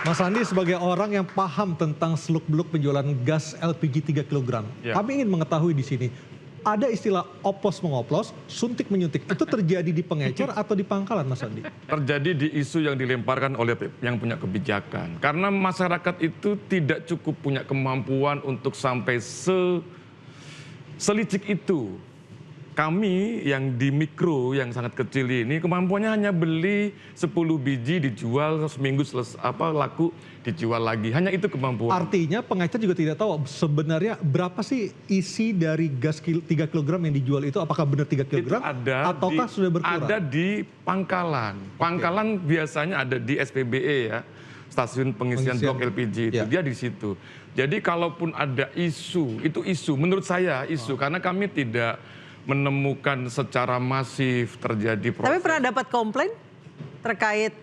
Mas Andi sebagai orang yang paham tentang seluk-beluk penjualan gas LPG 3 kg, kami ingin mengetahui di sini, ada istilah oplos mengoplos, suntik menyuntik. Itu terjadi di pengecer atau di pangkalan, Mas Andi? Terjadi di isu yang dilemparkan oleh yang punya kebijakan. Karena masyarakat itu tidak cukup punya kemampuan untuk sampai selicik itu. Kami yang di mikro, yang sangat kecil ini, kemampuannya hanya beli 10 biji dijual seminggu laku dijual lagi. Hanya itu kemampuan. Artinya pengecer juga tidak tahu sebenarnya berapa sih isi dari gas 3 kg yang dijual itu. Apakah benar 3 kg ataukah sudah berkurang? Ada di pangkalan. Pangkalan biasanya ada di SPBE ya. Stasiun pengisian blok LPG itu, dia di situ. Jadi kalaupun ada isu, itu isu. Menurut saya isu, karena kami tidak menemukan secara masif terjadi proses. Tapi pernah dapat komplain terkait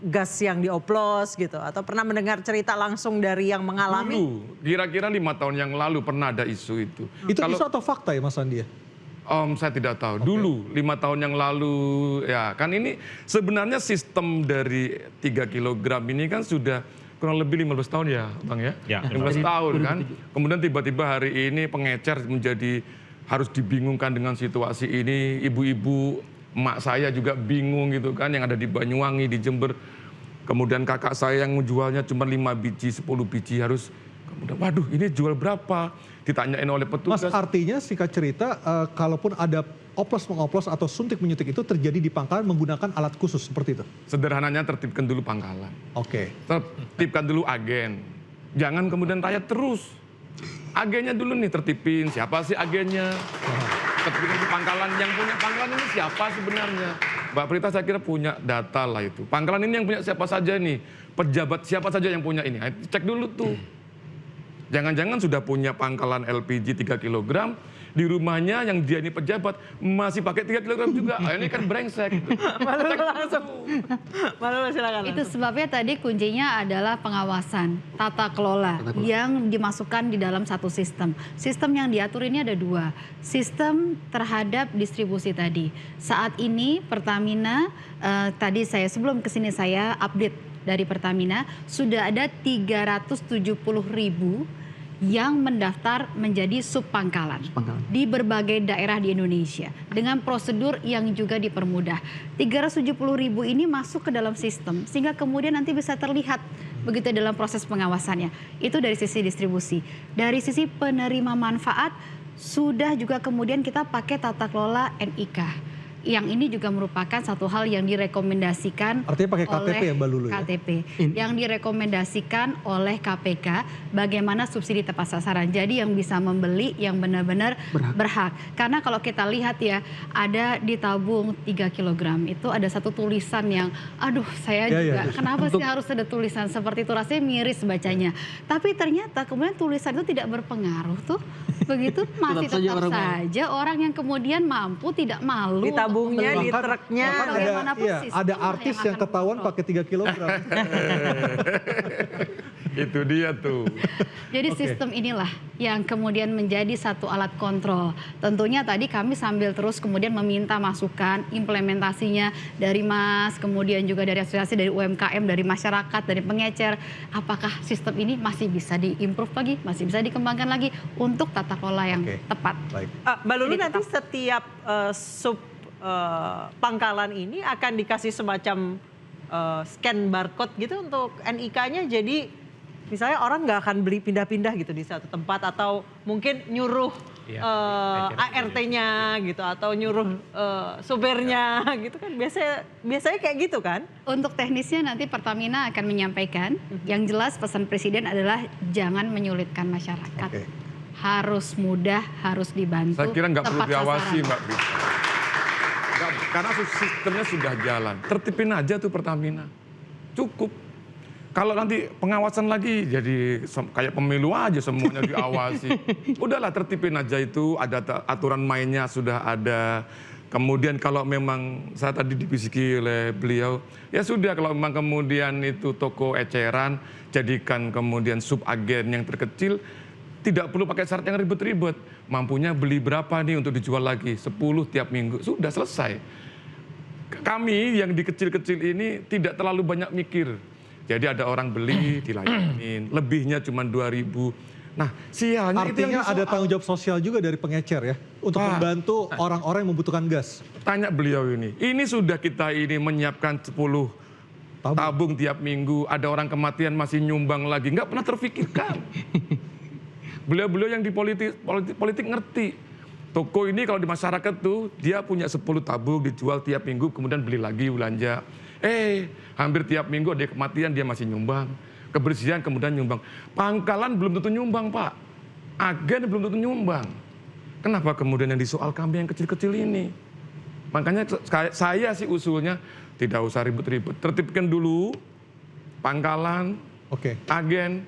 gas yang dioplos gitu? Atau pernah mendengar cerita langsung dari yang mengalami? Dulu, kira-kira 5 tahun yang lalu pernah ada isu itu. Itu isu atau fakta ya Mas Andi? Saya tidak tahu. Dulu 5 tahun yang lalu ya kan ini sebenarnya sistem dari 3 kg ini kan sudah kurang lebih 15 tahun ya Bang ya? 15 tahun kan. Kemudian tiba-tiba hari ini pengecer menjadi harus dibingungkan dengan situasi ini. Ibu-ibu, emak saya juga bingung gitu kan, yang ada di Banyuwangi, di Jember. Kemudian kakak saya yang menjualnya cuma 5 biji, 10 biji harus, kemudian waduh ini jual berapa? Ditanyain oleh petugas. Mas, artinya singkat cerita, kalaupun ada oplos mengoplos atau suntik menyuntik itu terjadi di pangkalan menggunakan alat khusus seperti itu? Sederhananya tertibkan dulu pangkalan. Oke. Tertibkan dulu agen. Jangan kemudian rakyat terus. Agennya dulu nih tertipin, siapa sih agennya? Tertipin di pangkalan, yang punya pangkalan ini siapa sebenarnya? Mbak Prita saya kira punya data lah itu. Pangkalan ini yang punya siapa saja nih? Pejabat siapa saja yang punya ini? Cek dulu tuh. Jangan-jangan sudah punya pangkalan LPG 3 kg, di rumahnya yang dia ini pejabat masih pakai 3 kg juga. Ini kan brengsek. Malu langsung. Malu silakan. Itu sebabnya tadi kuncinya adalah pengawasan, tata kelola yang dimasukkan di dalam satu sistem. Sistem yang diatur ini ada 2. Sistem terhadap distribusi tadi. Saat ini Pertamina, tadi saya sebelum kesini saya update dari Pertamina, sudah ada 370.000 yang mendaftar menjadi subpangkalan di berbagai daerah di Indonesia dengan prosedur yang juga dipermudah. 370.000 ini masuk ke dalam sistem sehingga kemudian nanti bisa terlihat begitu dalam proses pengawasannya. Itu dari sisi distribusi. Dari sisi penerima manfaat sudah juga kemudian kita pakai tata kelola NIK. Yang ini juga merupakan satu hal yang direkomendasikan. Artinya pakai KTP oleh ya Mbak Lulu ya? KTP. Yang direkomendasikan oleh KPK bagaimana subsidi tepat sasaran. Jadi yang bisa membeli yang benar-benar berhak. Karena kalau kita lihat ya, ada di tabung 3 kg itu ada satu tulisan yang aduh saya juga kenapa sih harus ada tulisan seperti itu, rasanya miris bacanya. Tapi ternyata kemudian tulisan itu tidak berpengaruh tuh. Begitu masih tetap saja orang yang kemudian mampu tidak malu. Tabungnya, di truknya, ada artis yang ketahuan pakai 3 kg. Itu dia tuh. Jadi sistem inilah yang kemudian menjadi satu alat kontrol. Tentunya tadi kami sambil terus kemudian meminta masukan implementasinya dari Mas, kemudian juga dari asosiasi, dari UMKM, dari masyarakat, dari pengecer. Apakah sistem ini masih bisa diimprove lagi, masih bisa dikembangkan lagi untuk tata kelola yang tepat. Mbak Lulu, nanti setiap pangkalan ini akan dikasih semacam scan barcode gitu untuk NIK-nya, jadi misalnya orang nggak akan beli pindah-pindah gitu di satu tempat, atau mungkin nyuruh ART-nya gitu, atau nyuruh supirnya gitu kan, biasanya kayak gitu kan? Untuk teknisnya nanti Pertamina akan menyampaikan. Yang jelas pesan Presiden adalah jangan menyulitkan masyarakat. Harus mudah, harus dibantu. Saya kira nggak perlu diawasi Mbak Prita. Karena sistemnya sudah jalan. Tertipin aja tuh Pertamina. Cukup. Kalau nanti pengawasan lagi jadi kayak pemilu aja semuanya diawasi. Udahlah tertipin aja itu, ada aturan mainnya sudah ada. Kemudian kalau memang saya tadi dibisiki oleh beliau, ya sudah kalau memang kemudian itu toko eceran, jadikan kemudian subagen yang terkecil, tidak perlu pakai syarat yang ribet-ribet. Mampunya beli berapa nih untuk dijual lagi? 10 tiap minggu. Sudah selesai. Kami yang di kecil-kecil ini tidak terlalu banyak mikir. Jadi ada orang beli dilayanin, lebihnya cuma 2.000. Nah, sialnya itu Artinya yang ada tanggung jawab sosial juga dari pengecer ya untuk Pak, membantu orang-orang yang membutuhkan gas. Tanya beliau ini sudah kita ini menyiapkan 10 tabung tiap minggu, ada orang kematian masih nyumbang lagi, nggak pernah terfikirkan. Beliau-beliau yang di politik ngerti. Toko ini kalau di masyarakat tuh dia punya 10 tabung dijual tiap minggu, kemudian beli lagi belanja. Hampir tiap minggu ada kematian dia masih nyumbang. Kebersihan kemudian nyumbang. Pangkalan belum tentu nyumbang, Pak. Agen belum tentu nyumbang. Kenapa kemudian yang disoal kami yang kecil-kecil ini? Makanya saya sih usulnya tidak usah ribut-ribut. Tertibkan dulu pangkalan, agen,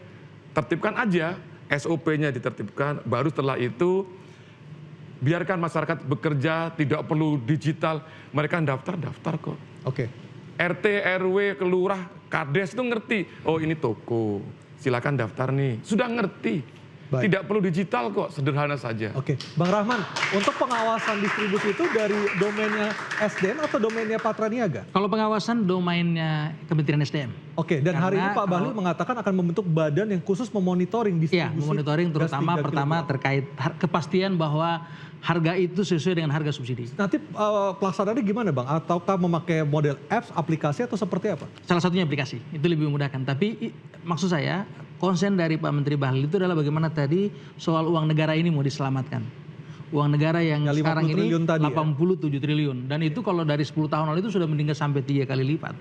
tertibkan aja, SOP-nya ditertibkan, baru setelah itu biarkan masyarakat bekerja, tidak perlu digital, mereka daftar kok. RT, RW, kelurah, kades itu ngerti, oh ini toko, silakan daftar nih, sudah ngerti. Baik. Tidak perlu digital kok, sederhana saja. Bang Rahman, untuk pengawasan distribusi itu dari domainnya SDM atau domainnya Patra Niaga? Kalau pengawasan domainnya Kementerian SDM. Dan hari ini Pak Bahlil mengatakan akan membentuk badan yang khusus memonitoring distribusi. Iya, memonitoring terutama pertama terkait kepastian bahwa harga itu sesuai dengan harga subsidi. Nanti pelaksanaannya gimana Bang? Ataukah memakai model apps, aplikasi atau seperti apa? Salah satunya aplikasi, itu lebih memudahkan. Tapi maksud saya, konsen dari Pak Menteri Bahlil itu adalah bagaimana tadi soal uang negara ini mau diselamatkan. Uang negara yang sekarang ini 87 triliun. Dan itu kalau dari 10 tahun lalu itu sudah meningkat sampai 3 kali lipat.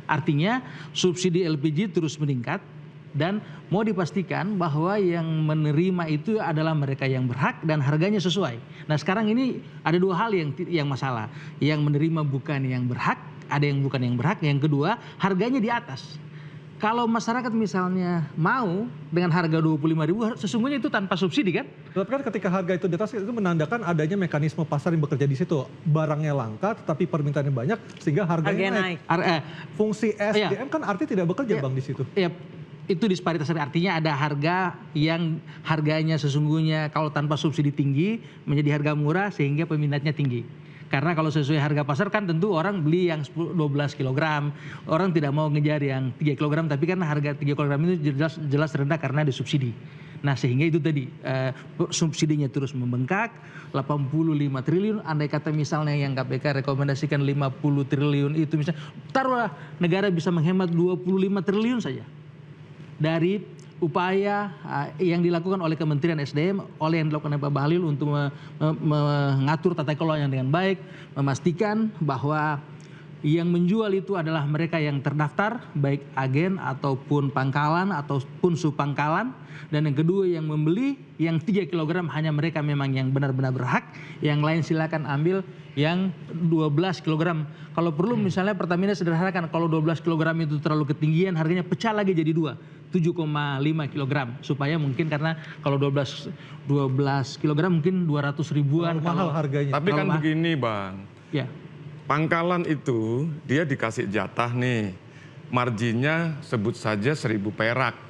Artinya subsidi LPG terus meningkat dan mau dipastikan bahwa yang menerima itu adalah mereka yang berhak dan harganya sesuai. Nah sekarang ini ada 2 hal yang masalah. Yang menerima bukan yang berhak, ada yang bukan yang berhak. Yang kedua, harganya di atas. Kalau masyarakat misalnya mau dengan harga 25.000, sesungguhnya itu tanpa subsidi kan? Tapi kan ketika harga itu di atas itu menandakan adanya mekanisme pasar yang bekerja di situ. Barangnya langka tetapi permintaannya banyak sehingga harganya naik. Fungsi SDM kan artinya tidak bekerja Bang di situ. Iya, itu disparitas, artinya ada harga yang harganya sesungguhnya kalau tanpa subsidi tinggi menjadi harga murah sehingga peminatnya tinggi. Karena kalau sesuai harga pasar kan tentu orang beli yang 12 kg, orang tidak mau ngejar yang 3 kg, tapi kan harga 3 kg itu jelas rendah karena disubsidi. Nah sehingga itu tadi subsidinya terus membengkak, 85 triliun, andai kata misalnya yang KPK rekomendasikan 50 triliun itu misalnya, taruhlah negara bisa menghemat 25 triliun saja. Dari upaya yang dilakukan oleh Kementerian SDM, oleh yang dilakukan oleh Pak Bahlil untuk mengatur tata kelola yang dengan baik, memastikan bahwa yang menjual itu adalah mereka yang terdaftar, baik agen ataupun pangkalan ataupun subpangkalan. Dan yang kedua yang membeli yang 3 kg hanya mereka memang yang benar-benar berhak, yang lain silakan ambil yang 12 kg. Kalau perlu misalnya Pertamina sederhanakan, kalau 12 kg itu terlalu ketinggian harganya pecah lagi jadi 7,5 kg. Supaya mungkin karena kalau 12 kg mungkin 200 ribuan. Mahal harganya. Tapi kan begini Bang, ya. Pangkalan itu dia dikasih jatah nih, marginnya sebut saja 1.000 perak.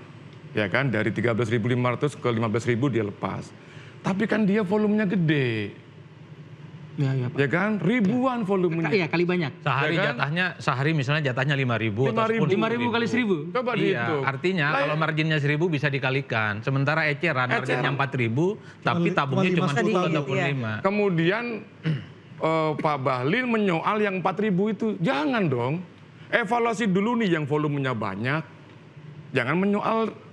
Ya kan, dari 13.500 ke 15.000 dia lepas. Tapi kan dia volumenya gede. Ya, Pak. Ya kan, ribuan volumenya. Iya, kali banyak. Sehari misalnya jatahnya 5.000 atau 5.000 kali 1.000. Coba dihitung. Artinya kalau marginnya 1.000 bisa dikalikan. Sementara eceran marginnya 4.000 tapi tabungnya cuma 10 ataupun 5. Kemudian Pak Bahlil menyoal yang 4.000 itu. Jangan dong. Evaluasi dulu nih yang volumenya banyak. Jangan menyoal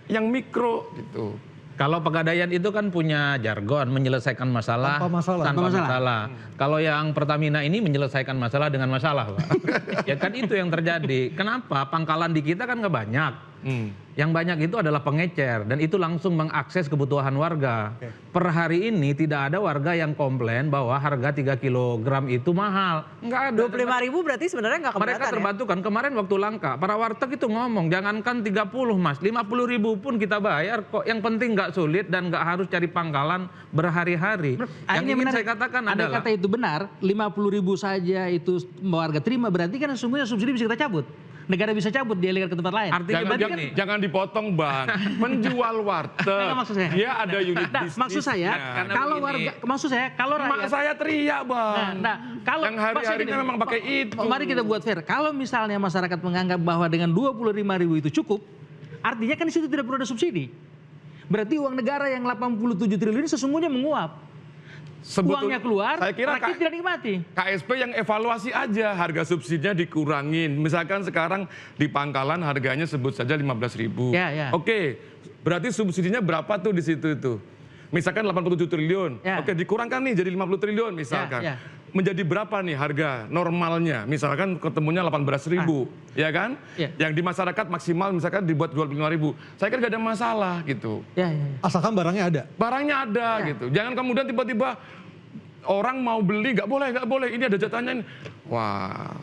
yang mikro gitu. Kalau Pegadaian itu kan punya jargon menyelesaikan masalah tanpa masalah. Kalau yang Pertamina ini menyelesaikan masalah dengan masalah, Pak. Ya kan itu yang terjadi. Kenapa? Pangkalan di kita kan nggak banyak. Yang banyak itu adalah pengecer dan itu langsung mengakses kebutuhan warga. Per hari ini tidak ada warga yang komplain bahwa harga 3 kg itu mahal. Nggak ada. 25.000 berarti sebenarnya nggak keberatan. Mereka terbantu kan. Kemarin waktu langka, para warteg itu ngomong, jangankan 30 Mas, 50.000 pun kita bayar kok. Yang penting nggak sulit dan nggak harus cari pangkalan berhari-hari. Yang ingin saya katakan adalah, kata itu benar, 50.000 saja itu warga terima, berarti kan sesungguhnya subsidi bisa kita cabut. Negara bisa cabut, dia lihat ke tempat lain. Artinya jangan dipotong Bang. Penjual warteg, dia ada unit bisnis. Maksud saya, kalau warga, maksud saya kalau rakyat. Mak saya teriak Bang. Nah, Kalau yang hari-harinya memang pakai itu. Mari kita buat fair. Kalau misalnya masyarakat menganggap bahwa dengan 25.000 itu cukup, artinya kan di situ tidak perlu ada subsidi. Berarti uang negara yang 87 triliun ini sesungguhnya menguap. Uangnya keluar, saya kira rakyat tidak nikmati. KSP yang evaluasi aja, harga subsidinya dikurangin. Misalkan sekarang di Pangkalan harganya sebut saja 15.000. Ya. Oke, berarti subsidinya berapa tuh di situ itu? Misalkan 87 triliun. Ya. Oke, dikurangkan nih jadi 50 triliun misalkan. Ya. Menjadi berapa nih harga normalnya? Misalkan ketemunya 18.000, ya kan? Ya. Yang di masyarakat maksimal misalkan dibuat 25.000. Saya kira gak ada masalah gitu. Ya. Asalkan barangnya ada. Barangnya ada gitu. Jangan kemudian tiba-tiba orang mau beli nggak boleh. Ini ada jatahnya. Wah.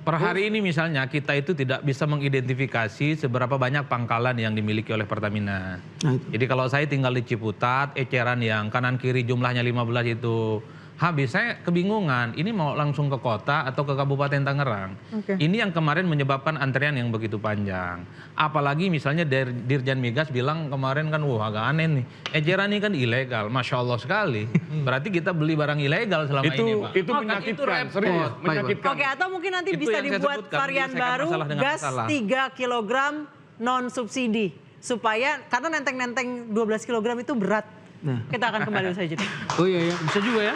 Per hari ini misalnya kita itu tidak bisa mengidentifikasi seberapa banyak pangkalan yang dimiliki oleh Pertamina. Jadi kalau saya tinggal di Ciputat, eceran yang kanan kiri jumlahnya 15 itu habis, saya kebingungan. Ini mau langsung ke kota atau ke Kabupaten Tangerang. Ini yang kemarin menyebabkan antrian yang begitu panjang. Apalagi misalnya Dirjen Migas bilang kemarin kan, wah agak aneh nih. Eceran ini kan ilegal, Masya Allah sekali. Berarti kita beli barang ilegal selama ini, Pak. Itu menyakitkan, serius. Menyakitkan. Oke, atau mungkin nanti Itu bisa yang saya dibuat sebutkan, varian menyelesaikan baru masalah dengan gas masalah. 3 kg non subsidi. Supaya, karena nenteng-nenteng 12 kg itu berat. Kita akan kembali usai jeda. Oh iya, bisa juga ya.